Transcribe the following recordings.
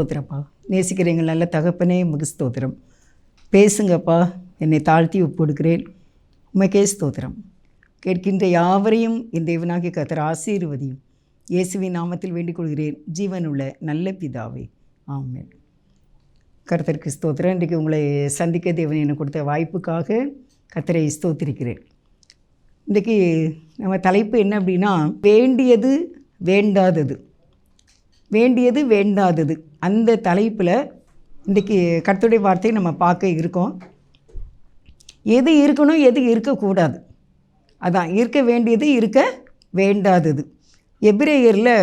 ஸ்தோத்திரப்பா. நேசிக்கிறீங்கள் நல்ல தகப்பனே, உமக்கு ஸ்தோத்திரம். பேசுங்கப்பா, என்னை தாழ்த்தி ஒப்புடுக்கிறேன். உமக்கே ஸ்தோத்திரம். கேட்கின்ற யாவரையும் என் தேவனாகிய கர்த்தர் ஆசீர்வதியும். இயேசுவின் நாமத்தில் வேண்டிக் கொள்கிறேன், ஜீவனுள்ள நல்ல பிதாவே, ஆமென். கர்த்தருக்கு ஸ்தோத்திரம். இன்றைக்கு உங்களை சந்திக்க தேவன் எனக்கு கொடுத்த வாய்ப்புக்காக கர்த்தரை ஸ்தோத்திரிக்கிறேன். இன்றைக்கி நம்ம தலைப்பு என்ன அப்படின்னா, வேண்டியது வேண்டாதது. வேண்டியது வேண்டாதது, அந்த தலைப்பில் இன்றைக்கி கர்த்தருடைய வார்த்தையை நம்ம பார்க்க இருக்கோம். எது இருக்கணும், எது இருக்கக்கூடாது, அதான் இருக்க வேண்டியது, இருக்க வேண்டாதது. எபிரேயரில்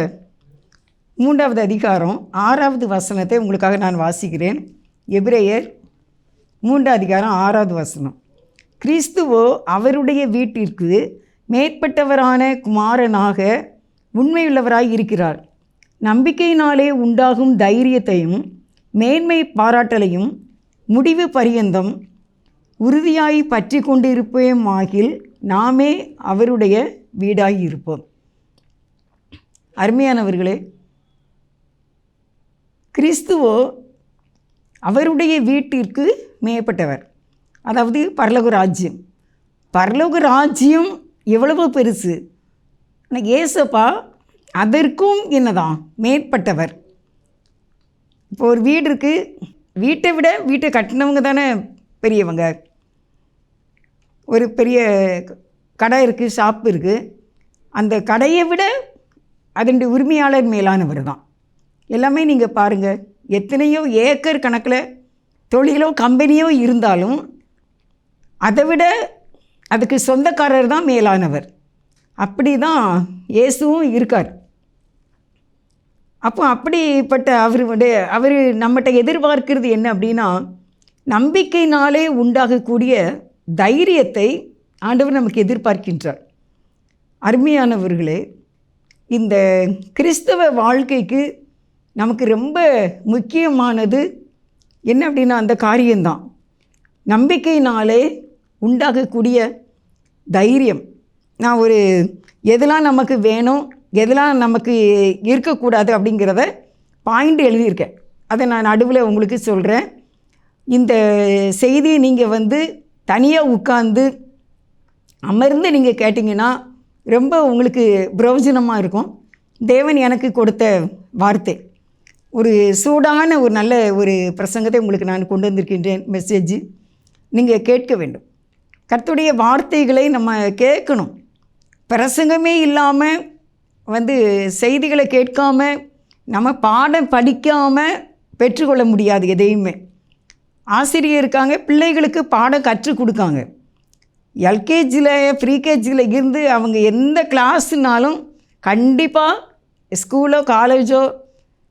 3வது அதிகாரம் 6வது வசனத்தை உங்களுக்காக நான் வாசிக்கிறேன். எபிரேயர் 3வது அதிகாரம் 6வது வசனம். கிறிஸ்துவோ அவருடைய வீட்டிற்கு மேற்பட்டவரான குமாரனாக உண்மையுள்ளவராய் இருக்கிறார். நம்பிக்கையினாலே உண்டாகும் தைரியத்தையும் மேன்மை பாராட்டலையும் முடிவு பரியந்தம் உறுதியாய் பற்றி கொண்டிருப்போமாகில் நாமே அவருடைய வீடாகி இருப்போம். அருமையானவர்களே, கிறிஸ்துவோ அவருடைய வீட்டிற்கு மேற்பட்டவர். அதாவது பரலோக ராஜ்யம். பரலோக ராஜ்யம் எவ்வளவு பெருசு! ஏசப்பா அதற்கும் என்னதான் மேற்பட்டவர். இப்போ ஒரு வீடு இருக்குது, வீட்டை விட வீட்டை கட்டினவங்க தானே பெரியவங்க. ஒரு பெரிய கடை இருக்குது, ஷாப் இருக்குது, அந்த கடையை விட அதனுடைய உரிமையாளர் மேலானவர் தான். எல்லாமே நீங்கள் பாருங்கள், எத்தனையோ ஏக்கர் கணக்கில் தொழிலோ கம்பெனியோ இருந்தாலும் அதை விட அதுக்கு சொந்தக்காரர் தான் மேலானவர். அப்படி தான் இயேசுவும் இருக்கார். அப்போ அப்படிப்பட்ட அவர் நம்மகிட்ட எதிர்பார்க்கிறது என்ன அப்படின்னா, நம்பிக்கையினாலே உண்டாகக்கூடிய தைரியத்தை ஆண்டவர் நமக்கு எதிர்பார்க்கின்றார். அருமையானவர்களே, இந்த கிறிஸ்தவ வாழ்க்கைக்கு நமக்கு ரொம்ப முக்கியமானது என்ன அப்படின்னா அந்த காரியம்தான். நம்பிக்கையினாலே உண்டாகக்கூடிய தைரியம். நான் ஒரு எதெல்லாம் நமக்கு வேணும், எதெல்லாம் நமக்கு இருக்கக்கூடாது அப்படிங்கிறத பாயிண்ட் எழுதியிருக்கேன். அதை நான் நடுவில் உங்களுக்கு சொல்கிறேன். இந்த செய்தியை நீங்கள் தனியாக உட்கார்ந்து அமர்ந்து நீங்கள் கேட்டிங்கன்னா ரொம்ப உங்களுக்கு பிரயோஜனமாக இருக்கும். தேவன் எனக்கு கொடுத்த வார்த்தை, ஒரு சூடான ஒரு நல்ல ஒரு பிரசங்கத்தை உங்களுக்கு நான் கொண்டு வந்திருக்கின்றேன். மெசேஜ் நீங்கள் கேட்க வேண்டும். கர்த்தருடைய வார்த்தைகளை நம்ம கேட்கணும். பிரசங்கமே இல்லாமல் செய்திகளை கேட்காம நம்ம பாடம் படிக்காமல் பெற்றுக்கொள்ள முடியாது எதையுமே. ஆசிரியர் இருக்காங்க, பிள்ளைகளுக்கு பாடம் கற்றுக் கொடுக்காங்க. எல்கேஜியில் ப்ரீகேஜியில் இருந்து அவங்க எந்த கிளாஸுனாலும் கண்டிப்பாக ஸ்கூலோ காலேஜோ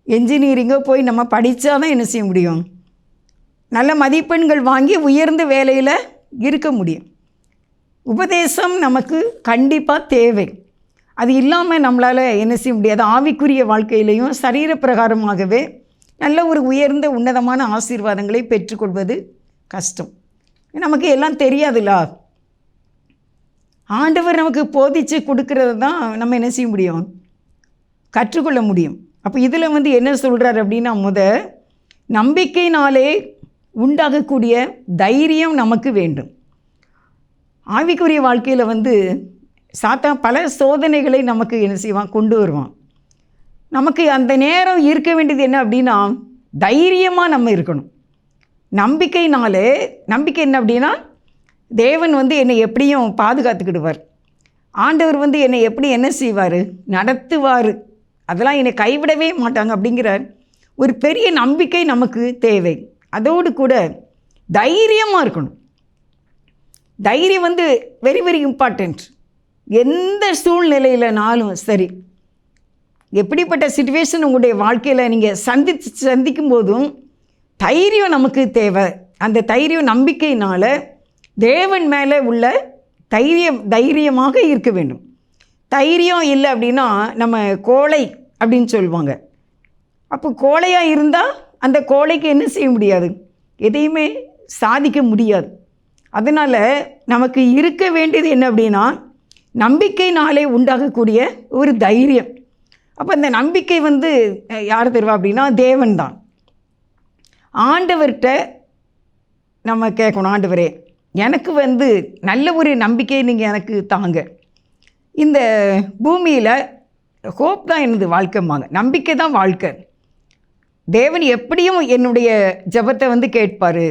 என்ஜினியரிங்கோ போய் நம்ம படித்தா தான் என்ன செய்ய முடியும், நல்ல மதிப்பெண்கள் வாங்கி உயர்ந்த வேலையில் இருக்க முடியும். உபதேசம் நமக்கு கண்டிப்பாக தேவை. அது இல்லாமல் நம்மளால் என்ன செய்ய முடியாது. ஆவிக்குரிய வாழ்க்கையிலையும் சரீர பிரகாரமாகவே நல்ல ஒரு உயர்ந்த உன்னதமான ஆசீர்வாதங்களை பெற்றுக்கொள்வது கஷ்டம். நமக்கு எல்லாம் தெரியாதுல்ல. ஆண்டவர் நமக்கு போதிச்சு கொடுக்கறது தான் நம்ம என்ன செய்ய முடியும், கற்றுக்கொள்ள முடியும். அப்போ இதில் என்ன சொல்கிறார் அப்படின்னா, நம்பிக்கையினாலே உண்டாகக்கூடிய தைரியம் நமக்கு வேண்டும். ஆவிக்குரிய வாழ்க்கையில் சாத்தான் பல சோதனைகளை நமக்கு என்ன செய்வான், கொண்டு வருவான். நமக்கு அந்த நேரம் இருக்க வேண்டியது என்ன அப்படின்னா, தைரியமாக நம்ம இருக்கணும். நம்பிக்கையினாலே, நம்பிக்கை என்ன அப்படின்னா, தேவன் என்னை எப்படியும் பாதுகாத்துக்கிடுவார், ஆண்டவர் என்னை எப்படி என்ன செய்வார், நடத்துவார், அதெல்லாம் என்னை கைவிடவே மாட்டாங்க அப்படிங்கிற ஒரு பெரிய நம்பிக்கை நமக்கு தேவை. அதோடு கூட தைரியமாக இருக்கணும். தைரியம் வெரி வெரி இம்பார்ட்டண்ட். எந்த சூழ்நிலையிலனாலும் சரி, எப்படிப்பட்ட சிச்சுவேஷன் உங்களுடைய வாழ்க்கையில் நீங்கள் சந்திக்கும் போதும் தைரியம் நமக்கு தேவை. அந்த தைரியம் நம்பிக்கையினால் தேவன் மேலே உள்ள தைரியமாக இருக்க வேண்டும். தைரியம் இல்லை அப்படின்னா நம்ம கோழை அப்படின்னு சொல்லுவாங்க. அப்போ கோழையாக இருந்தால் அந்த கோழைக்கு என்ன செய்ய முடியாது, எதையுமே சாதிக்க முடியாது. அதனால் நமக்கு இருக்க வேண்டியது என்ன அப்படின்னா, நம்பிக்கையினாலே உண்டாகக்கூடிய ஒரு தைரியம். அப்போ அந்த நம்பிக்கை யார் தருவா அப்படின்னா தேவன் தான். ஆண்டவர்கிட்ட நம்ம கேட்கணும், ஆண்டவரே எனக்கு நல்ல ஒரு நம்பிக்கையை நீங்கள் எனக்கு தாங்க. இந்த பூமியில் ஹோப் தான் எனது வாழ்க்கைம்பாங்க, நம்பிக்கை தான் வாழ்க்கை. தேவன் எப்படியும் என்னுடைய ஜெபத்தை கேட்பார்,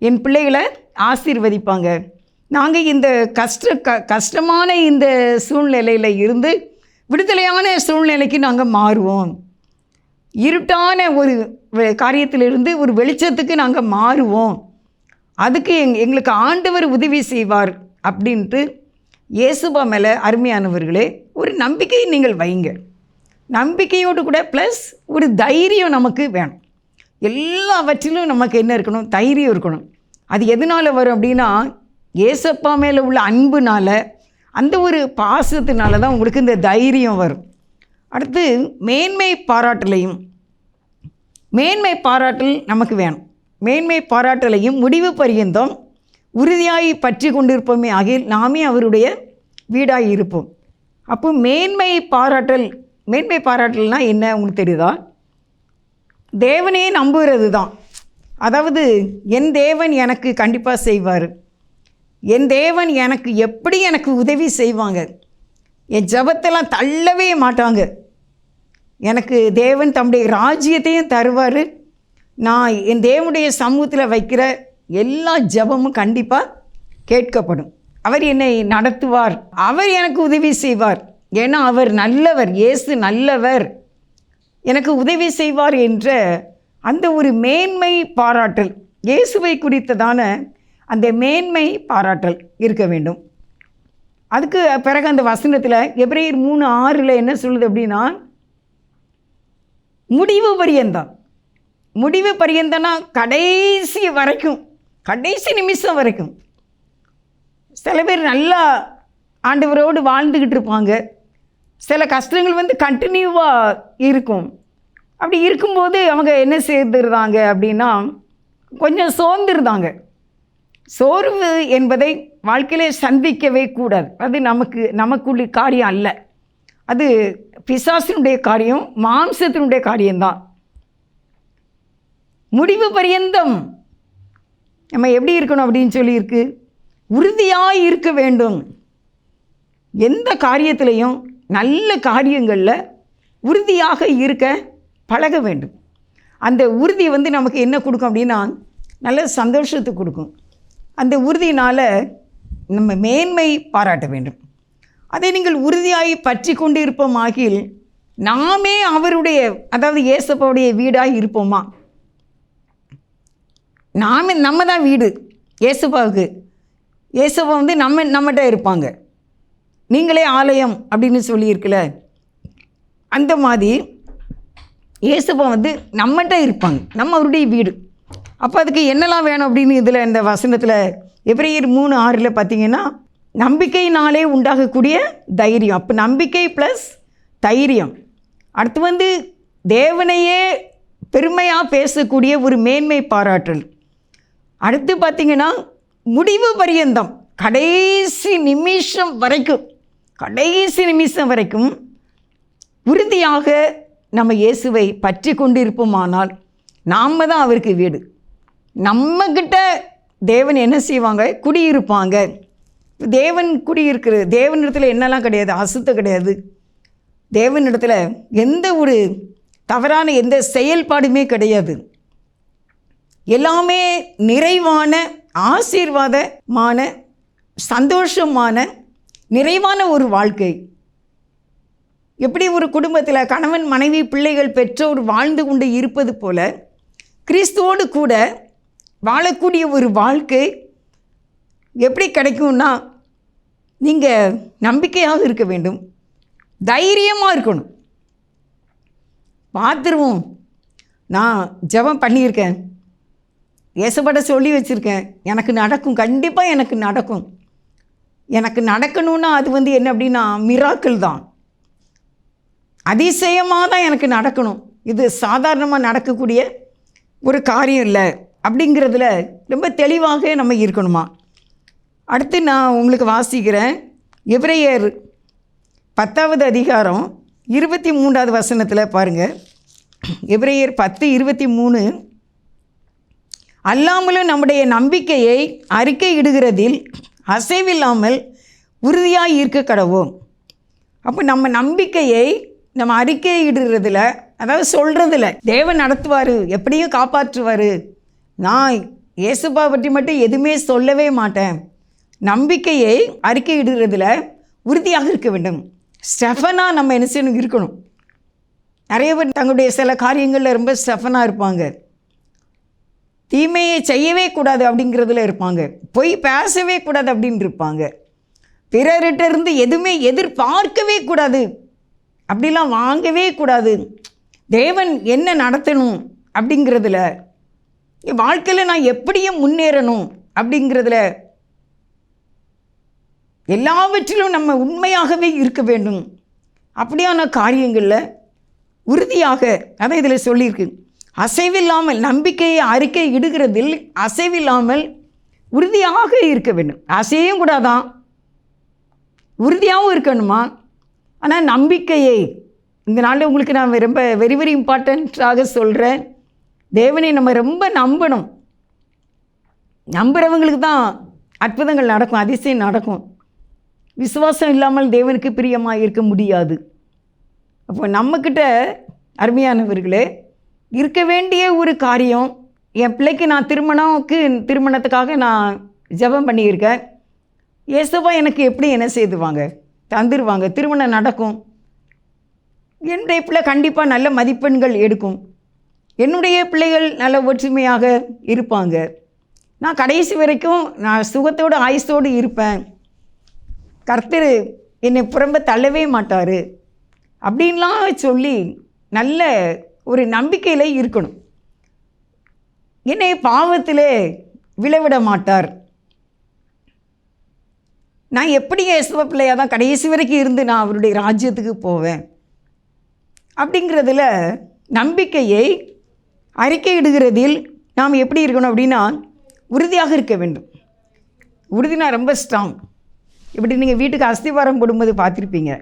என் பிள்ளைகளை ஆசீர்வதிப்பாங்க. நாங்கள் இந்த கஷ்டமான இந்த சூழ்நிலையில் இருந்து விடுதலையான சூழ்நிலைக்கு நாங்கள் மாறுவோம். இருட்டான ஒரு காரியத்திலிருந்து ஒரு வெளிச்சத்துக்கு நாங்கள் மாறுவோம். அதுக்கு எங்களுக்கு ஆண்டவர் உதவி செய்வார் அப்படின்ட்டு இயேசுபா மேலே அருமையானவர்களே ஒரு நம்பிக்கையை நீங்கள் வைங்க. நம்பிக்கையோடு கூட ப்ளஸ் ஒரு தைரியம் நமக்கு வேணும். எல்லாவற்றிலும் நமக்கு என்ன இருக்கணும்? தைரியம் இருக்கணும். அது எதனால் வரும் அப்படின்னா, இயேசப்பா மேலே உள்ள அன்புனால, அந்த ஒரு பாசத்தினால தான் உங்களுக்கு இந்த தைரியம் வரும். அடுத்து மேன்மை பாராட்டல் நமக்கு வேணும். மேன்மை பாராட்டலையும் முடிவு பரியந்தம் உறுதியாய் பற்றி கொண்டிருப்போமே ஆகிய நாமே அவருடைய வீடாய் இருப்போம். அப்போ மேன்மை பாராட்டல்னால் என்ன உங்களுக்கு தெரியுதா? தேவனே நம்புகிறது தான். அதாவது என் தேவன் எனக்கு கண்டிப்பாக செய்வார், என் தேவன் எனக்கு உதவி செய்வாங்க, என் ஜெபத்தெல்லாம் தள்ளவே மாட்டாங்க, எனக்கு தேவன் தம்முடைய ராஜ்யத்தையும் தருவார், நான் என் தேவனுடைய சமூகத்தில் வைக்கிற எல்லா ஜெபமும் கண்டிப்பாக கேட்கப்படும், அவர் என்னை நடத்துவார், அவர் எனக்கு உதவி செய்வார், ஏன்னா அவர் நல்லவர், இயேசு நல்லவர், எனக்கு உதவி செய்வார் என்ற அந்த ஒரு மேன்மை பாராட்டல், இயேசுவை குறித்ததான அந்த மேன்மை பாராட்டல் இருக்க வேண்டும். அதுக்கு பிறகு அந்த வசனத்தில் எபிரேயர் 3:6 என்ன சொல்லுது அப்படின்னா, முடிவு பரியந்தம்னா கடைசி வரைக்கும், கடைசி நிமிஷம் வரைக்கும். சில பேர் நல்லா ஆண்டவரோடு வாழ்ந்துக்கிட்டு இருப்பாங்க, சில கஷ்டங்கள் கண்டினியூவாக இருக்கும். அப்படி இருக்கும்போது அவங்க என்ன செய்துருந்தாங்க அப்படின்னா, கொஞ்சம் சோர்ந்துருந்தாங்க. சோர்வு என்பதை வாழ்க்கையிலே சந்திக்கவே கூடாது. அது நமக்குள்ள காரியம் அல்ல, அது பிசாசினுடைய காரியம், மாம்சத்தினுடைய காரியம்தான். முடிவு பரியந்தம் நம்ம எப்படி இருக்கணும் அப்படின்னு சொல்லியிருக்கு, உறுதியாக இருக்க வேண்டும். எந்த காரியத்திலையும் நல்ல காரியங்களில் உறுதியாக இருக்க பழக வேண்டும். அந்த உறுதி நமக்கு என்ன கொடுக்கும் அப்படின்னா, நல்ல சந்தோஷத்தை கொடுக்கும். அந்த உறுதியினால் நம்ம மேன்மை பாராட்ட வேண்டும். அதை நீங்கள் உறுதியாகி பற்றி கொண்டு இருப்போமாகில் நாமே அவருடைய, அதாவது இயேசப்பாவுடைய வீடாக இருப்போமா? நம்ம தான் வீடு இயேசுப்பாவுக்கு. இயேசுப்பா நம்மகிட்ட இருப்பாங்க. நீங்களே ஆலயம் அப்படின்னு சொல்லியிருக்கல, அந்த மாதிரி இயேசுப்பா நம்மகிட்ட இருப்பாங்க, நம்ம அவருடைய வீடு. அப்போ அதுக்கு என்னெல்லாம் வேணும் அப்படின்னு இதில் இந்த வசனத்தில் எபிரேயர் 3:6 பார்த்தீங்கன்னா, நம்பிக்கையினாலே உண்டாகக்கூடிய தைரியம். அப்போ நம்பிக்கை ப்ளஸ் தைரியம். அடுத்து தேவனையே பெருமையாக பேசக்கூடிய ஒரு மேன்மை பாராட்டல். அடுத்து பார்த்திங்கன்னா முடிவு பரியந்தம், கடைசி நிமிஷம் வரைக்கும் உறுதியாக நம்ம இயேசுவை பற்றி கொண்டு இருப்போமானால் நாம் தான் அவருக்கு வீடு. நம்மக்கிட்ட தேவன் என்ன செய்வாங்க? குடியிருப்பாங்க. தேவன் குடியிருக்கிறது. தேவனிடத்தில் என்னெல்லாம் கிடையாது? அசுத்தம் கிடையாது. தேவனிடத்தில் எந்த ஒரு தவறான எந்த செயல்பாடுமே கிடையாது. எல்லாமே நிறைவான, ஆசீர்வாதமான, சந்தோஷமான, நிறைவான ஒரு வாழ்க்கை. எப்படி ஒரு குடும்பத்தில் கணவன் மனைவி பிள்ளைகள் பெற்றோர் வாழ்ந்து கொண்டு இருப்பது போல கிறிஸ்துவோடு கூட வாழக்கூடிய ஒரு வாழ்க்கை எப்படி கிடைக்கும்னா, நீங்கள் நம்பிக்கையாக இருக்க வேண்டும், தைரியமாக இருக்கணும். பார்த்துருவோம், நான் ஜெபம் பண்ணியிருக்கேன், ஏசப்பட சொல்லி வச்சுருக்கேன், எனக்கு நடக்கும், கண்டிப்பாக எனக்கு நடக்கும். எனக்கு நடக்கணும்னா அது என்ன அப்படின்னா மிராக்கிள் தான், அதிசயமாக தான் எனக்கு நடக்கணும். இது சாதாரணமாக நடக்கக்கூடிய ஒரு காரியம் இல்லை அப்படிங்கிறதுல ரொம்ப தெளிவாக நம்ம இருக்கணுமா. அடுத்து நான் உங்களுக்கு வாசிக்கிறேன். எபிரேயர் 10வது அதிகாரம் 23வது வசனத்தில் பாருங்கள். எபிரேயர் 10:23, அல்லாமலும் நம்முடைய நம்பிக்கையை அறிக்கையிடுகிறதில் அசைவில்லாமல் உறுதியாக இருக்க கடவோம். அப்போ நம்ம நம்பிக்கையை நம்ம அறிக்கையிடுறதில், அதாவது சொல்கிறதில்ல, தேவன் நடத்துவார், எப்படியும் காப்பாற்றுவார், நான் இயேசுப்பா பற்றி மட்டும் எதுவுமே சொல்லவே மாட்டேன், நம்பிக்கையை அறிக்கையிடுறதில் உறுதியாக இருக்க வேண்டும். ஸ்டெஃபனாக நம்ம என்ன செய்யணும், இருக்கணும். நிறைய பேர் தங்களுடைய சில காரியங்களில் ரொம்ப ஸ்டெஃபனாக இருப்பாங்க. தீமையை செய்யவே கூடாது அப்படிங்கிறதுல இருப்பாங்க. பொய் பேசவே கூடாது அப்படின்னு இருப்பாங்க. பிறர்கிட்ட இருந்து எதுவுமே எதிர்பார்க்கவே கூடாது, அப்படிலாம் வாங்கவே கூடாது. தேவன் என்ன நடத்தணும் அப்படிங்கிறதுல, என் வாழ்க்கையில் நான் எப்படியும் முன்னேறணும் அப்படிங்கிறதுல, எல்லாவற்றிலும் நம்ம உண்மையாகவே இருக்க வேண்டும். அப்படியான காரியங்களில் உறுதியாக, அதான் இதில் சொல்லியிருக்கு, அசைவில்லாமல் நம்பிக்கையை அறிக்கை இடுகிறதில் அசைவில்லாமல் உறுதியாக இருக்க வேண்டும். அசையும் கூடாதான், உறுதியாகவும் இருக்கணுமா. ஆனால் நம்பிக்கையை இந்த நாளில் உங்களுக்கு நான் ரொம்ப வெரி வெரி இம்பார்ட்டண்ட்டாக சொல்கிறேன். தேவனை நம்ம ரொம்ப நம்பணும். நம்புகிறவங்களுக்கு தான் அற்புதங்கள் நடக்கும், அதிசயம் நடக்கும். விசுவாசம் இல்லாமல் தேவனுக்கு பிரியமாக இருக்க முடியாது. அப்போ நம்மக்கிட்ட அருமையானவர்களே இருக்க வேண்டிய ஒரு காரியம், என் பிள்ளைக்கு நான் திருமணத்துக்காக நான் ஜெபம் பண்ணியிருக்கேன். இயேசுவா எனக்கு எப்படி என்ன செய்துவாங்க, தந்துடுவாங்க, திருமணம் நடக்கும், என்னுடைய பிள்ளை கண்டிப்பாக நல்ல மதிப்பெண்கள் எடுக்கும், என்னுடைய பிள்ளைகள் நல்ல ஒற்றுமையாக இருப்பாங்க, நான் கடைசி வரைக்கும் நான் சுகத்தோடு ஆயுசோடு இருப்பேன், கர்த்தர் என்னை புறம்ப தள்ளவே மாட்டார் அப்படின்லாம் சொல்லி நல்ல ஒரு நம்பிக்கையில் இருக்கணும். என்னை பாவத்திலே விளைவிட மாட்டார், நான் எப்படி இயேசுவ பிள்ளையாக தான் கடைசி வரைக்கும் இருந்து நான் அவருடைய ராஜ்யத்துக்கு போவேன் அப்படிங்கிறதுல நம்பிக்கையை அறிக்கையிடுகிறதில் நாம் எப்படி இருக்கணும் அப்படின்னா உறுதியாக இருக்க வேண்டும். உறுதினா ரொம்ப ஸ்ட்ராங். இப்படி நீங்கள் வீட்டுக்கு அஸ்திவாரம் போடும்போது பார்த்துருப்பீங்க,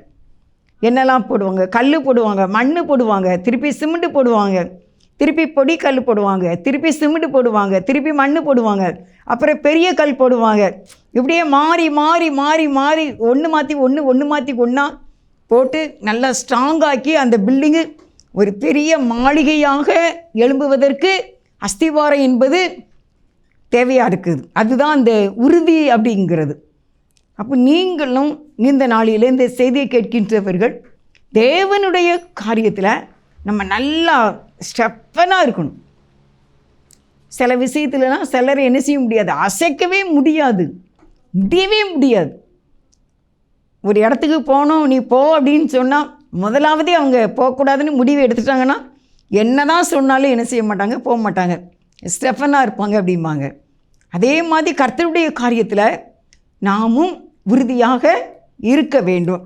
என்னெல்லாம் போடுவாங்க, கல் போடுவாங்க, மண் போடுவாங்க, திருப்பி சிமெண்ட் போடுவாங்க, திருப்பி பொடி கல் போடுவாங்க, திருப்பி சிமெண்ட் போடுவாங்க, திருப்பி மண் போடுவாங்க, அப்புறம் பெரிய கல் போடுவாங்க. இப்படியே மாறி மாறி மாறி மாறி ஒன்று மாற்றி ஒன்றா போட்டு நல்லா ஸ்ட்ராங்காக்கி அந்த பில்டிங்கு ஒரு பெரிய மாளிகையாக எழும்புவதற்கு அஸ்திவாரம் என்பது தேவையாக இருக்குது. அதுதான் அந்த உறுதி அப்படிங்கிறது. அப்போ நீங்களும் இந்த நாளில் இந்த செய்தியை கேட்கின்றவர்கள் தேவனுடைய காரியத்தில் நம்ம நல்லா ஸ்டெப்பனாக இருக்கணும். சில விஷயத்துலலாம் சிலரை என்ன செய்ய முடியாது, அசைக்கவே முடியாது, முடியவே முடியாது. ஒரு இடத்துக்கு போகணும், நீ போ அப்படின்னு சொன்னால் முதலாவதே அவங்க போகக்கூடாதுன்னு முடிவு எடுத்துட்டாங்கன்னா என்ன தான் சொன்னாலும் என்ன செய்ய மாட்டாங்க, போக மாட்டாங்க, ஸ்டெஃபனாக இருப்பாங்க அப்படிம்பாங்க. அதே மாதிரி கர்த்தருடைய காரியத்தில் நாமும் உறுதியாக இருக்க வேண்டும்.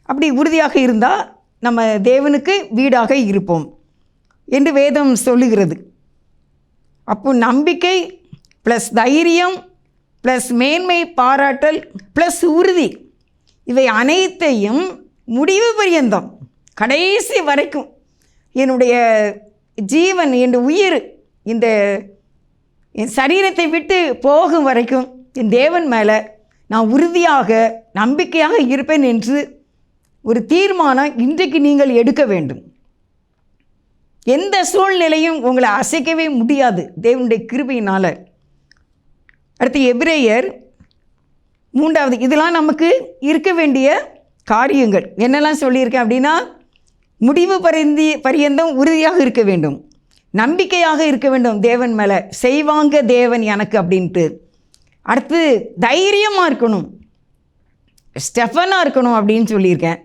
அப்படி உறுதியாக இருந்தால் நம்ம தேவனுக்கு வீடாக இருப்போம் என்று வேதம் சொல்லுகிறது. அப்போ நம்பிக்கை ப்ளஸ் தைரியம் ப்ளஸ் மேன்மை பாராட்டல் ப்ளஸ் உறுதி, இவை அனைத்தையும் முடிவு பரியந்தம் கடைசி வரைக்கும் என்னுடைய ஜீவன், என் உயிர் இந்த என் சரீரத்தை விட்டு போகும் வரைக்கும் என் தேவன் மேலே நான் உறுதியாக நம்பிக்கையாக இருப்பேன் என்று ஒரு தீர்மானம் இன்றைக்கு நீங்கள் எடுக்க வேண்டும். எந்த சூழ்நிலையும் உங்களை அசைக்கவே முடியாது தேவனுடைய கிருபையினால். அடுத்து எபிரேயர் 3வது, இதெல்லாம் நமக்கு இருக்க வேண்டிய காரியங்கள். என்னெல்லாம் சொல்லியிருக்கேன் அப்படின்னா, முடிவு பரியந்தம் உறுதியாக இருக்க வேண்டும், நம்பிக்கையாக இருக்க வேண்டும் தேவன் மேலே, செய்வாங்க தேவன் எனக்கு அப்படின்ட்டு. அடுத்து தைரியமாக இருக்கணும், ஸ்டெஃபனாக இருக்கணும் அப்படின்னு சொல்லியிருக்கேன்.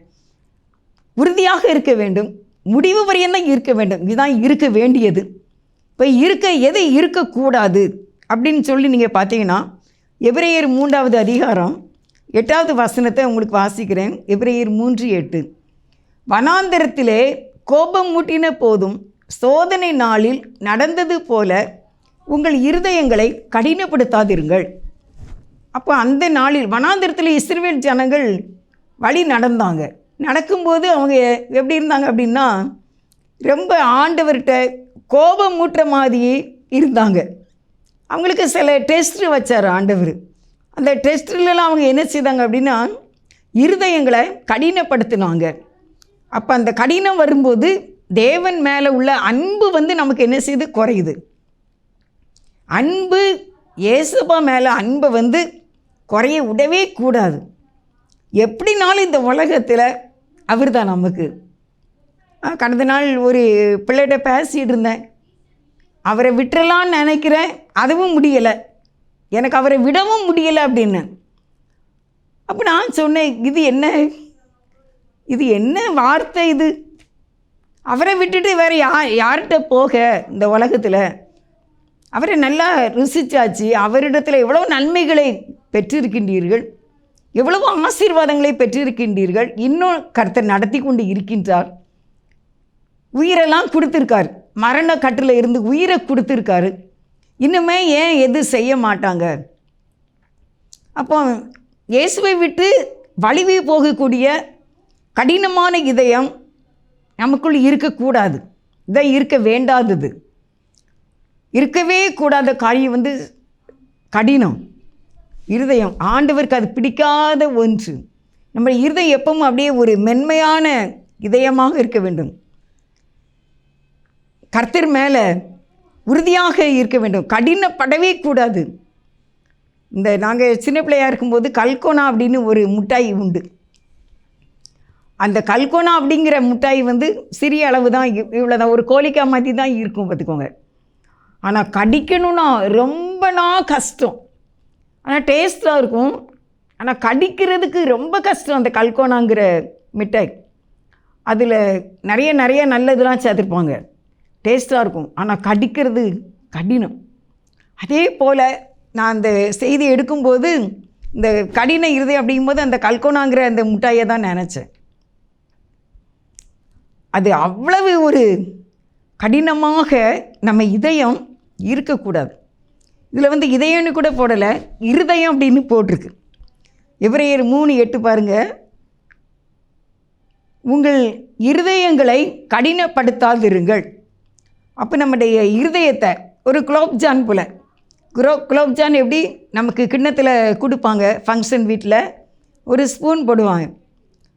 உறுதியாக இருக்க வேண்டும், முடிவு பரியந்தம் இருக்க வேண்டும், இதுதான் இருக்க வேண்டியது. இப்போ எது இருக்கக்கூடாது அப்படின்னு சொல்லி நீங்கள் பார்த்தீங்கன்னா, எபிரேயர் 3வது அதிகாரம் 8வது வசனத்தை உங்களுக்கு வாசிக்கிறேன். எபிரேயர் 3:8, வனாந்தரத்திலே கோபம் மூட்டின போதும் சோதனை நாளில் நடந்தது போல உங்கள் இருதயங்களை கடினப்படுத்தாதிருங்கள். அப்போ அந்த நாளில் வனாந்தரத்தில் இஸ்ரவேல் ஜனங்கள் வழி நடந்தாங்க. நடக்கும்போது அவங்க எப்படி இருந்தாங்க அப்படின்னா, ரொம்ப ஆண்டவர்கிட்ட கோபம் மூட்டுற மாதிரி இருந்தாங்க. அவங்களுக்கு சில டெஸ்ட்டு வச்சார் ஆண்டவர். அந்த டெஸ்ட்லலாம் அவங்க என்ன செய்தாங்க அப்படின்னா இருதயங்களை கடினப்படுத்தினாங்க. அப்போ அந்த கடினம் வரும்போது தேவன் மேலே உள்ள அன்பு நமக்கு என்ன செய்து குறையுது. அன்பு இயேசுப்பா மேலே அன்பை குறைய விடவே கூடாது. எப்படினாலும் இந்த உலகத்தில் அவர் தான் நமக்கு. கடந்த நாள் ஒரு பிள்ளைகிட்ட பேசிகிட்டு இருந்தேன். அவரை விட்டுறலான்னு நினைக்கிறேன், அதுவும் முடியலை, எனக்கு அவரை விடவும் முடியலை அப்படின்னு. அப்போ நான் சொன்னேன், இது என்ன வார்த்தை இது? அவரை விட்டுட்டு வேறு யார்கிட்ட போக இந்த உலகத்தில்? அவரை நல்லா ருசிச்சாச்சு, அவரிடத்தில் எவ்வளோ நன்மைகளை பெற்றிருக்கின்றீர்கள், எவ்வளவோ ஆசீர்வாதங்களை பெற்றிருக்கின்றீர்கள். இன்னும் கர்த்தர் நடத்தி கொண்டு இருக்கின்றார். உயிரெல்லாம் கொடுத்துருக்காரு, மரண கட்டில் இருந்து உயிரை கொடுத்துருக்காரு. இன்னுமே ஏன் எது செய்ய மாட்டாங்க? அப்போ இயேசுவை விட்டு வலிவி போகக்கூடிய கடினமான இதயம் நமக்குள் இருக்கக்கூடாது. இதை இருக்க வேண்டாதது, இருக்கவே கூடாத காரியம் கடினம் இருதயம். ஆண்டவருக்கு அது பிடிக்காத ஒன்று. நம்ம இருதயம் எப்பவும் அப்படியே ஒரு மென்மையான இதயமாக இருக்க வேண்டும். கர்த்தர் மேலே உறுதியாக இருக்க வேண்டும், கடினப்படவே கூடாது. நாங்கள் சின்ன பிள்ளையாக இருக்கும்போது கல்கோனா அப்படின்னு ஒரு மிட்டாய் உண்டு. அந்த கல்கோனா அப்படிங்கிற மிட்டாய் சிறிய அளவு தான், இவ்வளோதான், ஒரு கோழிக்காய் மாதிரி தான் இருக்கும் பார்த்துக்கோங்க. ஆனால் கடிக்கணும்னா ரொம்ப கஷ்டம். ஆனால் டேஸ்ட்டாக இருக்கும். ஆனால் கடிக்கிறதுக்கு ரொம்ப கஷ்டம். அந்த கல்கோனாங்கிற மிட்டாய் அதில் நிறைய நல்லதெல்லாம் சேர்த்துருப்பாங்க, டேஸ்ட்டாக இருக்கும். ஆனால் கடிக்கிறது கடினம். அதே போல் நான் அந்த செய்தி எடுக்கும்போது இந்த கடின இருதயம் அப்படிங்கும்போது அந்த கல்கோனாங்கிற அந்த மிட்டாயை தான் நினச்சேன். அது அவ்வளவு ஒரு கடினமாக நம்ம இதயம் இருக்கக்கூடாது. இதில் இதயம்னு கூட போடலை, இருதயம் அப்படின்னு போட்டிருக்கு. எபிரேயர் 3:8 பாருங்கள். உங்கள் இருதயங்களை கடினப்படுத்தாதிருங்கள். அப்போ நம்முடைய இருதயத்தை ஒரு குலோப்ஜான் போல், குலோப்ஜான் எப்படி நமக்கு கிண்ணத்தில் கொடுப்பாங்க ஃபங்க்ஷன் வீட்டில், ஒரு ஸ்பூன் போடுவாங்க.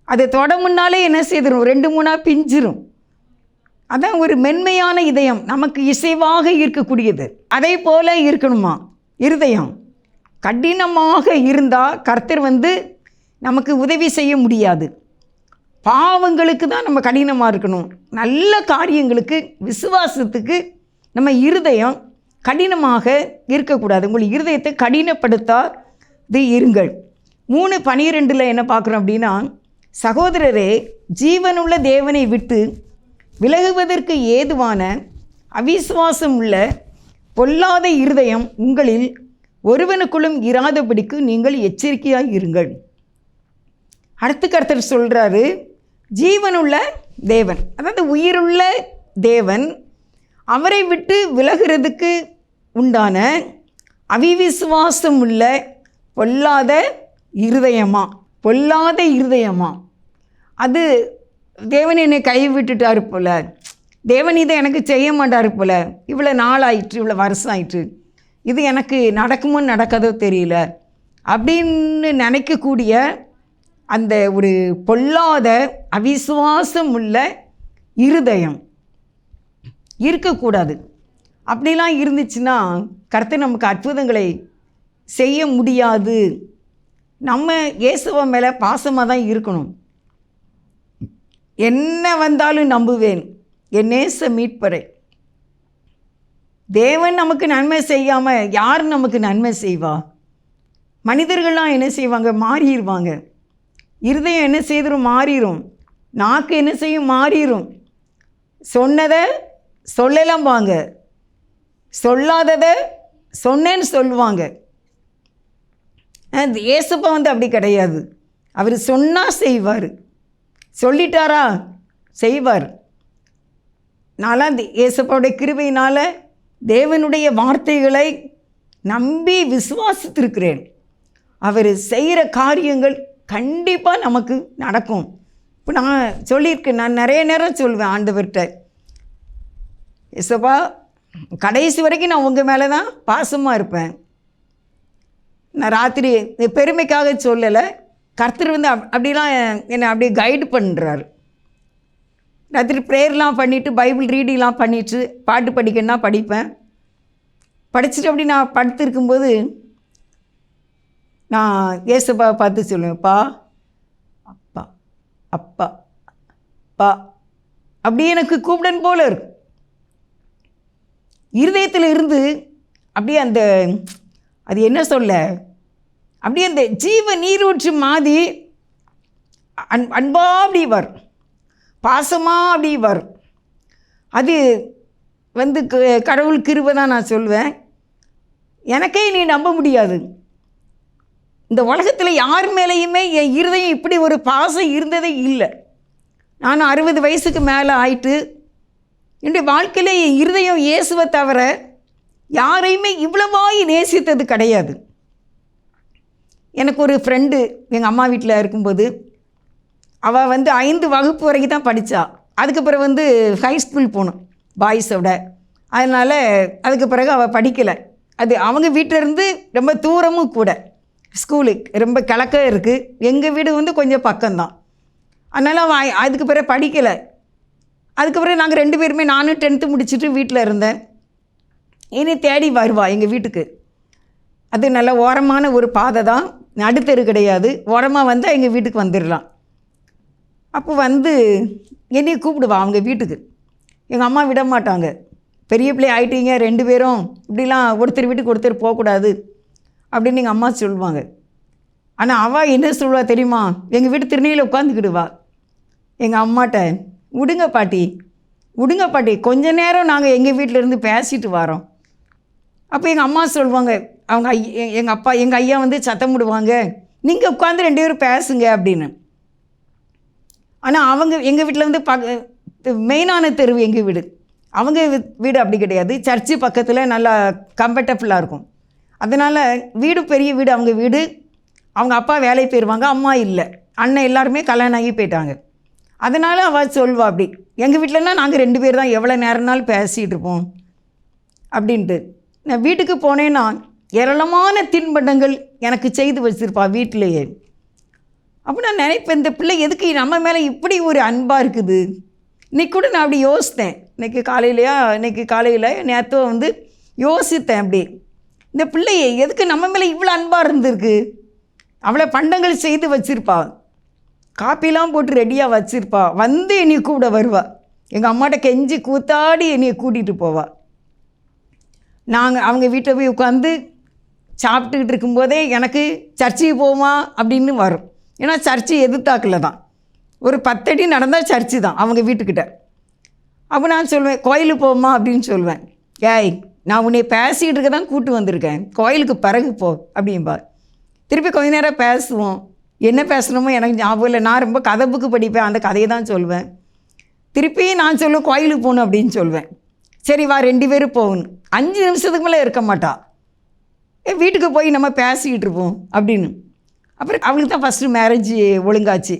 அதை தொட முன்னாலே என்ன செய்திடும், 2-3 பிஞ்சிரும். அதான் ஒரு மென்மையான இதயம், நமக்கு இசைவாக இருக்கக்கூடியது. அதே போல் இருக்கணுமா இருதயம். கடினமாக இருந்தால் கர்த்தர் நமக்கு உதவி செய்ய முடியாது. பாவங்களுக்கு தான் நம்ம கடினமாக இருக்கணும். நல்ல காரியங்களுக்கு, விசுவாசத்துக்கு நம்ம இருதயம் கடினமாக இருக்கக்கூடாது. உங்கள் இருதயத்தை கடினப்படுத்தாது இருங்கள். 3:12 என்ன பார்க்குறோம் அப்படின்னா, சகோதரரே, ஜீவனுள்ள தேவனை விட்டு விலகுவதற்கு ஏதுவான அவிசுவாசம் உள்ள பொல்லாத இருதயம் உங்களில் ஒருவனுக்குள்ளும் இராதபடிக்கு நீங்கள் எச்சரிக்கையாக இருங்கள். அடுத்து கர்த்தர் சொல்கிறாரு, ஜீவனுள்ள தேவன், அதாவது உயிருள்ள தேவன், அவரை விட்டு விலகிறதுக்கு உண்டான அவிவிசுவாசம் உள்ள பொல்லாத இருதயமா அது தேவன் என்னை கைவிட்டுட்டார் போல, தேவன் இதை எனக்கு செய்ய மாட்டார் போல, இவ்வளோ நாள் ஆயிற்று, இவ்வளோ வருஷம் ஆயிற்று, இது எனக்கு நடக்குமோ நடக்காதோ தெரியல அப்படின்னு நினைக்கக்கூடிய அந்த ஒரு பொல்லாத அவிசுவாசம் உள்ள இருதயம் இருக்கக்கூடாது. அப்படிலாம் இருந்துச்சுன்னா கர்த்தர் நமக்கு அற்புதங்களை செய்ய முடியாது. நம்ம இயேசுவ மேலே பாசமாக தான் இருக்கணும். என்ன வந்தாலும் நம்புவேன் என் நேச மீட்பரை. தேவன் நமக்கு நன்மை செய்யாமல் யார் நமக்கு நன்மை செய்வா? மனிதர்கள்லாம் என்ன செய்வாங்க, மாறிடுவாங்க. இருதயம் என்ன செய்திரும், மாறிடும். நாக்கு என்ன செய்யும், மாறிடும். சொன்னதை சொல்லலாம் வாங்க, சொல்லாததை சொன்னேன்னு சொல்லுவாங்க. இயேசுப்பா அப்படி கிடையாது. அவர் சொன்னால் செய்வார், சொல்லிட்டாரா செய்வார். நான்லாம் இயேசுப்பாவுடைய கிருபையினால் தேவனுடைய வார்த்தைகளை நம்பி விசுவாசித்திருக்கிறேன். அவர் செய்கிற காரியங்கள் கண்டிப்பாக நமக்கு நடக்கும். இப்போ நான் சொல்லியிருக்கேன், நான் நிறைய நேரம் சொல்லுவேன் ஆண்டவர்கிட்ட, இயேசுப்பா கடைசி வரைக்கும் நான் உங்கள் மேலே தான் பாசமாக இருப்பேன். நான் ராத்திரி பெருமைக்காக சொல்லலை, கர்த்தர் வந்து அப்படிலாம் என்னை அப்படியே கைடு பண்ணுறாரு. ராத்திரி ப்ரேயர்லாம் பண்ணிவிட்டு பைபிள் ரீடிங்லாம் பண்ணிவிட்டு பாட்டு படிக்கணுன்னா படிப்பேன். படிச்சுட்டு அப்படி நான் படுத்திருக்கும்போது நான் ஏசப்பாவை பார்த்து சொல்லுவேன்ப்பா, அப்பா அப்பா அப்பா அப்படியே எனக்கு கூப்பிடன் போல இருக்கும். இருதயத்தில் இருந்து அப்படியே அந்த அது என்ன சொல்ல, அப்படியே அந்த ஜீவ நீரூற்று மாதிரி அன்பா அப்படி வரும், பாசமாக அப்படி வரும். அது வந்து கடவுள் கிருபை தான் நான் சொல்லுவேன். எனக்கே நீ நம்ப முடியாது, இந்த உலகத்தில் யார் மேலேயுமே என் இருதயம் இப்படி ஒரு பாசம் இருந்ததே இல்லை. நான் 60 வயசுக்கு மேலே ஆயிட்டு என்னுடைய வாழ்க்கையில் என் இருதயம் இயேசுவை தவிர யாரையுமே இவ்வளவாய் நேசித்தது கிடையாது. எனக்கு ஒரு ஃப்ரெண்டு எங்கள் அம்மா வீட்டில் இருக்கும்போது அவள் வந்து 5 வகுப்பு வரைக்கும் தான் படித்தா. அதுக்கு பிறகு வந்து ஹை ஸ்கூல் போகணும் பாய்ஸோட, அதனால் அதுக்கு பிறகு அவள் படிக்கலை. அது அவங்க வீட்டிலேருந்து ரொம்ப தூரமும் கூட, ஸ்கூலுக்கு ரொம்ப கிழக்க இருக்குது, எங்கள் வீடு வந்து கொஞ்சம் பக்கம்தான். அதனால் அவள் அதுக்கு பிறகு படிக்கலை. அதுக்கு பிறகு நாங்கள் 2 பேருமே, நானும் 10th முடிச்சுட்டு வீட்டில் இருந்தேன். இனி தேடி வருவா எங்கள் வீட்டுக்கு. அது நல்ல ஓரமான ஒரு பாதை தான், நடுத்தெரு கிடையாது. ஓரமாக வந்தால் எங்கள் வீட்டுக்கு வந்துடலாம். அப்போ வந்து என்னையை கூப்பிடுவா அவங்க வீட்டுக்கு. எங்கள் அம்மா விட மாட்டாங்க, பெரிய பிள்ளை ஆகிட்டீங்க 2 பேரும், இப்படிலாம் ஒருத்தர் வீட்டுக்கு ஒருத்தர் போகக்கூடாது அப்படின்னு எங்கள் அம்மா சொல்லுவாங்க. ஆனால் அவள் என்ன சொல்லுவா தெரியுமா, எங்கள் வீட்டு திருநீல உட்காந்துக்கிடுவா. எங்கள் அம்மாட்ட விடுங்க பாட்டி, விடுங்க பாட்டி, கொஞ்ச நேரம் நாங்கள் எங்கள் வீட்டிலேருந்து பேசிட்டு வரோம். அப்போ எங்கள் அம்மா சொல்லுவாங்க, அவங்க எங்கள் ஐயா வந்து சத்தம் விடுவாங்க, நீங்கள் உட்காந்து 2 பேரும் பேசுங்க அப்படின்னு. ஆனால் அவங்க எங்கள் வீட்டில் வந்து மெயினான தெருவு எங்கள் வீடு, அவங்க வீடு அப்படி கிடையாது. சர்ச்சு பக்கத்தில் நல்லா கம்ஃபர்டபுளாக இருக்கும். அதனால் வீடு பெரிய வீடு, அவங்க வீடு. அவங்க அப்பா வேலைக்கு போயிடுவாங்க, அம்மா இல்லை, அண்ணன் எல்லாருமே கல்யாணம் ஆகி போயிட்டாங்க. அதனால் அவள் சொல்வா அப்படி, எங்கள் வீட்டிலனா நாங்கள் 2 பேர் தான் எவ்வளோ நேரம்னாலும் பேசிகிட்டு இருப்போம் அப்படின்ட்டு. நான் வீட்டுக்கு போனேன்னா ஏராளமான தின்பண்டங்கள் எனக்கு செய்து வச்சுருப்பா வீட்டிலையே. அப்போ நான் நினைப்பேன், இந்த பிள்ளை எதுக்கு நம்ம மேலே இப்படி ஒரு அன்பாக இருக்குது. இன்றைக்கி கூட நான் அப்படி யோசித்தேன், இன்றைக்கி காலையில் நேற்று வந்து யோசித்தேன் அப்படி, இந்த பிள்ளையை எதுக்கு நம்ம மேலே இவ்வளோ அன்பாக இருந்திருக்கு. அவ்வளோ பண்டங்கள் செய்து வச்சுருப்பா, காப்பிலாம் போட்டு ரெடியாக வச்சுருப்பா, வந்து என்னை கூட வருவா, எங்கள் அம்மாட்ட கெஞ்சி கூத்தாடி என்னை கூட்டிகிட்டு போவா. நாங்கள் அவங்க வீட்டை போய் உட்காந்து சாப்பிட்டுக்கிட்டு இருக்கும்போதே எனக்கு சர்ச்சுக்கு போவோமா அப்படின்னு வரும். ஏன்னா சர்ச்சு எதிர்த்தாக்கில் தான், ஒரு 10 அடி நடந்தால் சர்ச்சு தான் அவங்க வீட்டுக்கிட்ட. அப்போ நான் சொல்லுவேன், கோயிலுக்கு போவோமா அப்படின்னு சொல்லுவேன். ஏய், நான் உன்னை பேசிக்கிட்டு இருக்க தான் கூப்பிட்டு வந்திருக்கேன், கோயிலுக்கு பிறகு போ அப்படின்பா. திருப்பி கொஞ்ச நேரம் பேசுவோம், என்ன பேசணுமோ எனக்கு ஞாபகம் இல்லை. நான் ரொம்ப கதை புக்கு படிப்பேன், அந்த கதையை தான் சொல்லுவேன். திருப்பி நான் சொல்லுவேன் கோயிலுக்கு போகணும் அப்படின்னு சொல்லுவேன். சரி வா 2 பேரும் போகணும். 5 நிமிஷத்துக்கு மேலே இருக்க மாட்டா, வீட்டுக்கு போய் நம்ம பேசிக்கிட்டு இருப்போம் அப்படின்னு. அப்புறம் அவளுக்கு தான் ஃபஸ்ட்டு மேரேஜ் ஒழுங்காச்சு.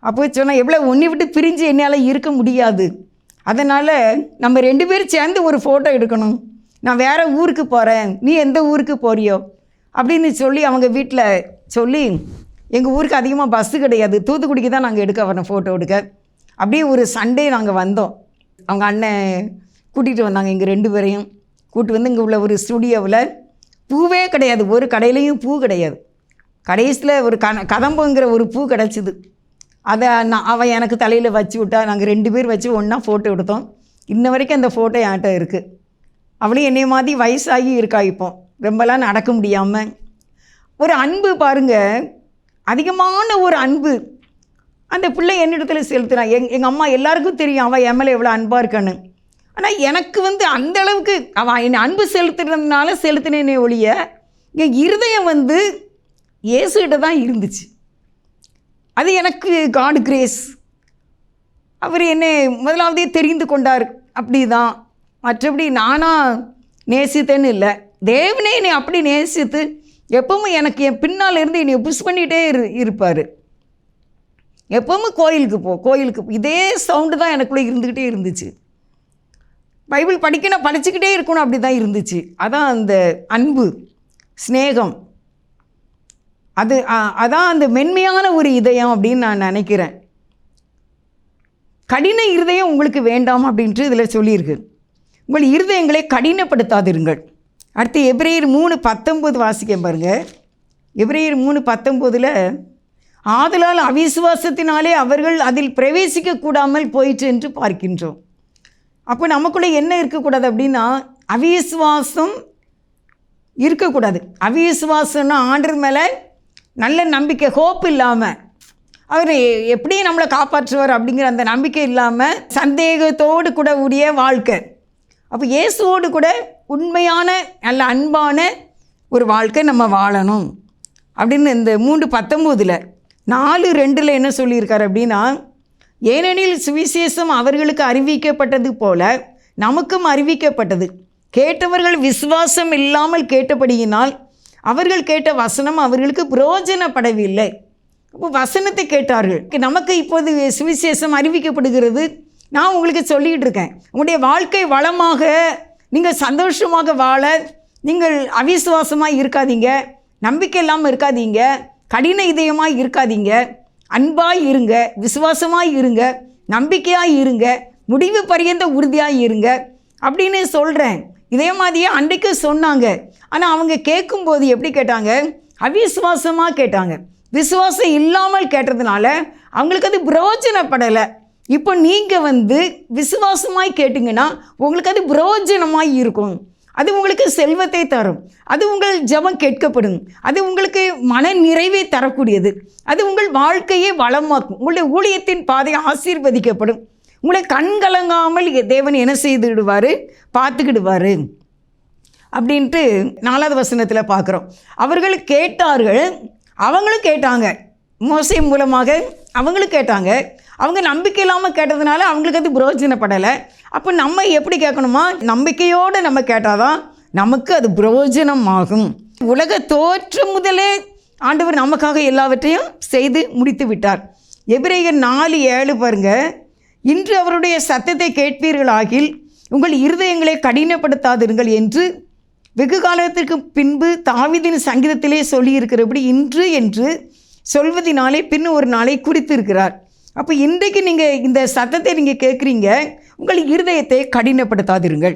அப்போ சொன்னால் எவ்வளோ ஒன்றை விட்டு பிரிஞ்சு என்னால் இருக்க முடியாது, அதனால் நம்ம 2 பேரும் சேர்ந்து ஒரு ஃபோட்டோ எடுக்கணும், நான் வேறு ஊருக்கு போகிறேன், நீ எந்த ஊருக்கு போறியோ அப்படின்னு சொல்லி அவங்க வீட்டில் சொல்லி, எங்கள் ஊருக்கு அதிகமாக பஸ்ஸு கிடையாது, தூத்துக்குடிக்கு தான் நாங்கள் எடுக்க வரணும் ஃபோட்டோ எடுக்க. அப்படியே ஒரு சண்டே நாங்கள் வந்தோம், அவங்க அண்ணன் கூட்டிகிட்டு வந்தாங்க எங்கள் 2 பேரையும் கூப்பிட்டு வந்து இங்கே உள்ள ஒரு ஸ்டுடியோவில் பூவே கிடையாது, ஒரு கடையிலையும் பூ கிடையாது. கடைசியில் ஒரு கதம்புங்கிற ஒரு பூ கிடச்சிது, அதை அவன் எனக்கு தலையில் வச்சு விட்டா. நாங்கள் 2 பேர் வச்சு ஒன்றா ஃபோட்டோ எடுத்தோம். இன்ன வரைக்கும் அந்த ஃபோட்டோ என்கிட்ட இருக்குது. அவளையும் என்னைய மாதிரி வயசாகி இருக்கா, இப்போ ரொம்பலாம் நடக்க முடியாமல். ஒரு அன்பு பாருங்கள், அதிகமான ஒரு அன்பு அந்த பிள்ளை என்னிடத்தில் செலுத்தினான். எங்கள் அம்மா எல்லாருக்கும் தெரியும் அவள் என் மேலே எவ்வளோ அன்பாக இருக்கான்னு. ஆனால் எனக்கு வந்து அந்த அளவுக்கு அவன் என்னை அன்பு செலுத்துறதுனால செலுத்தினேனே ஒழிய, என் இருதயம் வந்து இயேசுகிட்ட தான் இருந்துச்சு. அது எனக்கு காட் கிரேஸ். அவர் என்னை முதலாவதே தெரிந்து கொண்டார், அப்படி தான். மற்றபடி நானாக நேசித்தேன்னு இல்லை, தேவனே என்னை அப்படி நேசித்து எப்பவும் எனக்கு என் பின்னால் இருந்து என்னை புஷ் பண்ணிகிட்டே இருப்பார். எப்பவும் கோயிலுக்கு போ, இதே சவுண்டு தான் எனக்குள்ளே இருந்துக்கிட்டே இருந்துச்சு. பைபிள் படிக்கணும், படிச்சுக்கிட்டே இருக்கணும், அப்படி தான் இருந்துச்சு. அதான் அந்த அன்பு, ஸ்நேகம், அதான் அந்த மென்மையான ஒரு இதயம் அப்படின்னு நான் நினைக்கிறேன். கடின இருதயம் உங்களுக்கு வேண்டாம் அப்படின்ட்டு இதில் சொல்லியிருக்கு. உங்கள் இருதயங்களை கடினப்படுத்தாதிருங்கள். அடுத்து எபிரேயர் 3:19 வாசிக்க பாருங்கள். எபிரேயர் 3:19 ஆதலால் அவிசுவாசத்தினாலே அவர்கள் அதில் பிரவேசிக்க கூடாமல் போயிற்று என்று பார்க்கின்றோம். அப்போ நமக்குள்ளே என்ன இருக்கக்கூடாது அப்படின்னா, அவிசுவாசம் இருக்கக்கூடாது. அவிசுவாசம்னா ஆண்டவர் மேலே நல்ல நம்பிக்கை, ஹோப் இல்லாமல், அவர் எப்படியும் நம்மளை காப்பாற்றுவார் அப்படிங்கிற அந்த நம்பிக்கை இல்லாமல் சந்தேகத்தோடு கூட உடைய வாழ்க்கை. அப்போ இயேசுவோடு கூட உண்மையான நல்ல அன்பான ஒரு வாழ்க்கை நம்ம வாழணும் அப்படின்னு இந்த 3:19 4:2 என்ன சொல்லியிருக்காரு அப்படின்னா, ஏனெனில் சுவிசேஷம் அவர்களுக்கு அறிவிக்கப்பட்டது போல நமக்கும் அறிவிக்கப்பட்டது. கேட்டவர்கள் விசுவாசம் இல்லாமல் கேட்டபடியினால் அவர்கள் கேட்ட வசனம் அவர்களுக்கு பிரயோஜனப்படவில்லை. அப்போ வசனத்தை கேட்டார்கள். நமக்கு இப்போது சுவிசேஷம் அறிவிக்கப்படுகிறது. நான் உங்களுக்கு சொல்லிகிட்டு இருக்கேன், உங்களுடைய வாழ்க்கை வளமாக, நீங்கள் சந்தோஷமாக வாழ நீங்கள் அவிசுவாசமாக இருக்காதீங்க, நம்பிக்கை இல்லாமல் இருக்காதீங்க, கடின இதயமாக இருக்காதீங்க, அன்பாக இருங்க, விசுவாசமாக இருங்க, நம்பிக்கையாக இருங்க, முடிவு பரியந்த உறுதியாக இருங்க அப்படின்னு சொல்கிறேன். இதே மாதிரியே அன்றைக்கு சொன்னாங்க. ஆனால் அவங்க கேட்கும்போது எப்படி கேட்டாங்க? அவிசுவாசமாக கேட்டாங்க. விசுவாசம் இல்லாமல் கேட்டதுனால அவங்களுக்கு அது பிரயோஜனப்படலை. இப்போ நீங்கள் விசுவாசமாய் கேட்டிங்கன்னா உங்களுக்கு அது பிரயோஜனமாய் இருக்கும். அது உங்களுக்கு செல்வத்தை தரும், அது உங்கள் ஜெபம் கேட்கப்படும், அது உங்களுக்கு மன நிறைவை தரக்கூடியது, அது உங்கள் வாழ்க்கையை வளமாக்கும், உங்களுடைய ஊழியத்தின் பாதை ஆசீர்வதிக்கப்படும். உங்களை கண்கலங்காமல் தேவன் என்ன செய்துடுவார்? பார்த்துக்கிடுவார் அப்படின்ட்டு 4வது வசனத்தில் பார்க்குறோம். அவர்கள் கேட்டார்கள், அவங்களும் கேட்டாங்க, மோசே மூலமாக அவங்களும் கேட்டாங்க. அவங்க நம்பிக்கை இல்லாமல் கேட்டதுனால அவங்களுக்கு அது பிரயோஜனப்படலை. அப்போ நம்ம எப்படி கேட்கணுமா? நம்பிக்கையோடு நம்ம கேட்டால் தான் நமக்கு அது பிரயோஜனமாகும். உலக தோற்றம் முதலே ஆண்டவர் நமக்காக எல்லாவற்றையும் செய்து முடித்து விட்டார். எபிரேயர் 4:7 பாருங்க. இன்று அவருடைய சத்தத்தை கேட்பீர்களாகில் உங்கள் இருதயங்களை கடினப்படுத்தாதிருங்கள் என்று வெகு காலத்திற்கு பின்பு தாவீதின் சங்கீதத்திலே சொல்லியிருக்கிறபடி இன்று என்று சொல்வதினாலே பின் ஒரு நாளை குறித்திருக்கிறார். அப்போ இன்றைக்கு நீங்கள் இந்த சத்தத்தை நீங்கள் கேட்குறீங்க, உங்கள் இருதயத்தை கடினப்படுத்தாதிருங்கள்.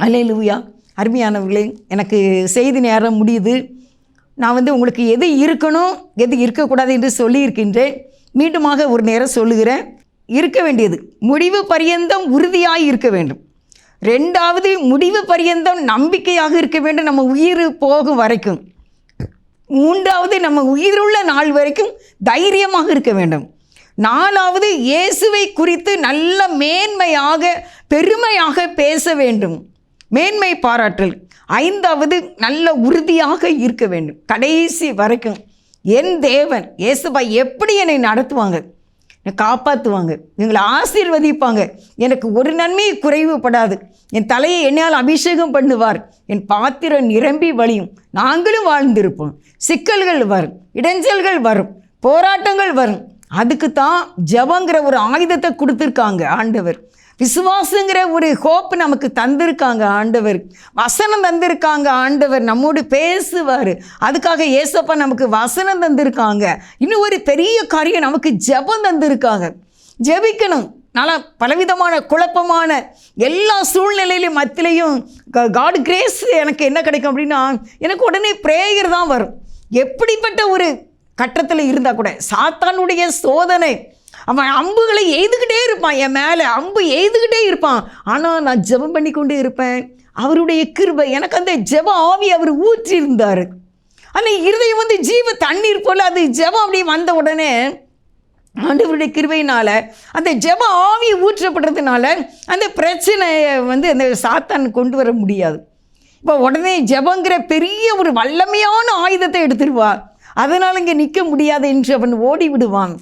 அல்லேலூயா. அருமையானவர்களே, எனக்கு செய்தி நேரம் முடியுது. நான் உங்களுக்கு எது இருக்கணும் எது இருக்கக்கூடாது என்று சொல்லியிருக்கின்றேன். மீண்டுமாக ஒரு நேரம் சொல்லுகிறேன். இருக்க வேண்டியது முடிவு பரியந்தம் உறுதியாக இருக்க வேண்டும். 2வது முடிவு பரியந்தம் நம்பிக்கையாக இருக்க வேண்டும், நம்ம உயிர் போகும் வரைக்கும். 3வது நம்ம உயிருள்ள நாள் வரைக்கும் தைரியமாக இருக்க வேண்டும். 4வது இயேசுவை குறித்து நல்ல மேன்மையாக பெருமையாக பேச வேண்டும், மேன்மை பாராட்டல். 5வது நல்ல உறுதியாக இருக்க வேண்டும் கடைசி வரைக்கும். என் தேவன் இயேசுபா எப்படி என்னை நடத்துவாங்க, என்னை காப்பாற்றுவாங்க, எங்களை ஆசீர்வதிப்பாங்க, எனக்கு ஒரு நன்மையை குறைவுபடாது, என் தலையை என்னால் அபிஷேகம் பண்ணுவார், என் பாத்திரம் நிரம்பி வழியும், நாங்களும் வாழ்ந்திருப்போம். சிக்கல்கள் வரும், இடைஞ்சல்கள் வரும், போராட்டங்கள் வரும். அதுக்கு தான் ஜெபங்கிற ஒரு ஆயுதத்தை கொடுத்துருக்காங்க ஆண்டவர். விசுவாசங்கிற ஒரு ஹோப் நமக்கு தந்திருக்காங்க ஆண்டவர். வசனம் தந்திருக்காங்க ஆண்டவர், நம்மோடு பேசுவார். அதுக்காக ஏசப்பா நமக்கு வசனம் தந்திருக்காங்க. இன்னும் ஒரு பெரிய காரியம், நமக்கு ஜெபம் தந்திருக்காங்க. ஜெபிக்கணும். நல்லா பலவிதமான குழப்பமான எல்லா சூழ்நிலையிலும் மத்தியிலையும் காட் கிரேஸ் எனக்கு என்ன கிடைக்கும் அப்படின்னா, எனக்கு உடனே பிரேயர் தான் வரும். எப்படிப்பட்ட ஒரு கட்டத்தில் இருந்தால் கூட சாத்தானுடைய சோதனை, அவன் அம்புகளை எய்துக்கிட்டே இருப்பான், என் மேலே அம்பு எய்துக்கிட்டே இருப்பான். ஆனால் நான் ஜெபம் பண்ணி கொண்டே இருப்பேன். அவருடைய கிருபை எனக்கு அந்த ஜெப ஆவி அவர் ஊற்றி இருந்தார். ஆனால் இருதயம் ஜீவ தண்ணீர் போல் அது ஜெபம் அப்படி வந்த உடனே ஆண்டவருடைய கிருபையினால் அந்த ஜெப ஆவி ஊற்றப்படுறதுனால அந்த பிரச்சனையை அந்த சாத்தான் கொண்டு வர முடியாது. இப்போ உடனே ஜெபங்கிற பெரிய ஒரு வல்லமையான ஆயுதத்தை எடுத்துருவார். அதனால் இங்கே நிற்க முடியாது என்று அவன் ஓடி விடுவான்.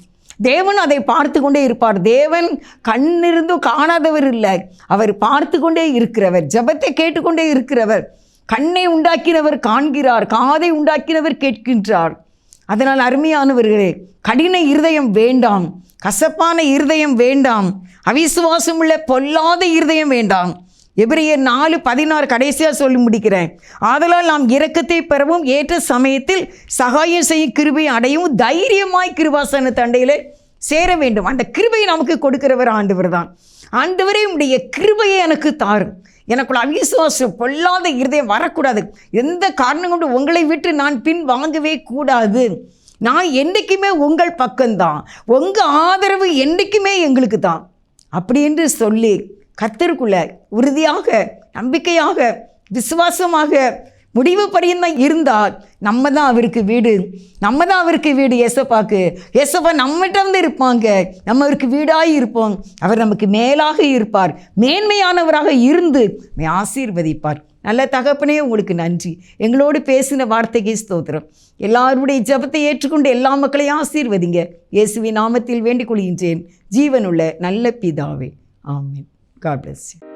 தேவன் அதை பார்த்து கொண்டே இருப்பார். தேவன் கண்ணிருந்தும் காணாதவர் இல்லை, அவர் பார்த்து கொண்டே இருக்கிறவர், ஜெபத்தை கேட்டுக்கொண்டே இருக்கிறவர். கண்ணை உண்டாக்கினவர் காண்கிறார், காதை உண்டாக்கினவர் கேட்கின்றார். அதனால் அருமையானவர்களே, கடின இருதயம் வேண்டாம், கசப்பான இருதயம் வேண்டாம், அவிசுவாசம் உள்ள பொல்லாத இருதயம் வேண்டாம். எபிரெயர் 4:16 கடைசியாக சொல்லி முடிக்கிறேன். ஆதலால் நாம் இரக்கத்தை பெறவும் ஏற்ற சமயத்தில் சகாயம் செய்யும் கிருபையை அடையவும் தைரியமாய் கிருபாசன தண்டையில் சேர வேண்டும். அந்த கிருபையை நமக்கு கொடுக்கிறவர் ஆண்டவர் தான். ஆண்டவரே உடைய கிருபையை எனக்கு தாரும். எனக்குள்ள அவிசுவாசம் பொல்லாத இருதயம் வரக்கூடாது. எந்த காரணம் கொண்டு உங்களை விட்டு நான் பின் வாங்கவே கூடாது. நான் என்றைக்குமே உங்கள் பக்கம்தான், உங்கள் ஆதரவு என்றைக்குமே எங்களுக்கு தான் அப்படி என்று சொல்லி கர்த்தருக்குள்ள உறுதியாக, நம்பிக்கையாக, விசுவாசமாக முடிவு பரியந்தான் இருந்தால் நம்ம தான் அவருக்கு வீடு, நம்ம தான் அவருக்கு வீடு. ஏசப்பாக்கு ஏசப்பா நம்மகிட்ட வந்து இருப்பாங்க, நம்ம அவருக்கு வீடாக இருப்போம். அவர் நமக்கு மேலாக இருப்பார், மேன்மையானவராக இருந்து ஆசீர்வதிப்பார். நல்ல தகப்பனே, உங்களுக்கு நன்றி. எங்களோடு பேசின வார்த்தைக்கு ஸ்தோத்திரம். எல்லாருடைய ஜெபத்தை ஏற்றுக்கொண்டு எல்லா மக்களையும் ஆசீர்வதிங்க. இயேசுவின் நாமத்தில் வேண்டிக் கொள்கின்றேன், ஜீவனுள்ள நல்ல பிதாவே. ஆமென். God bless you.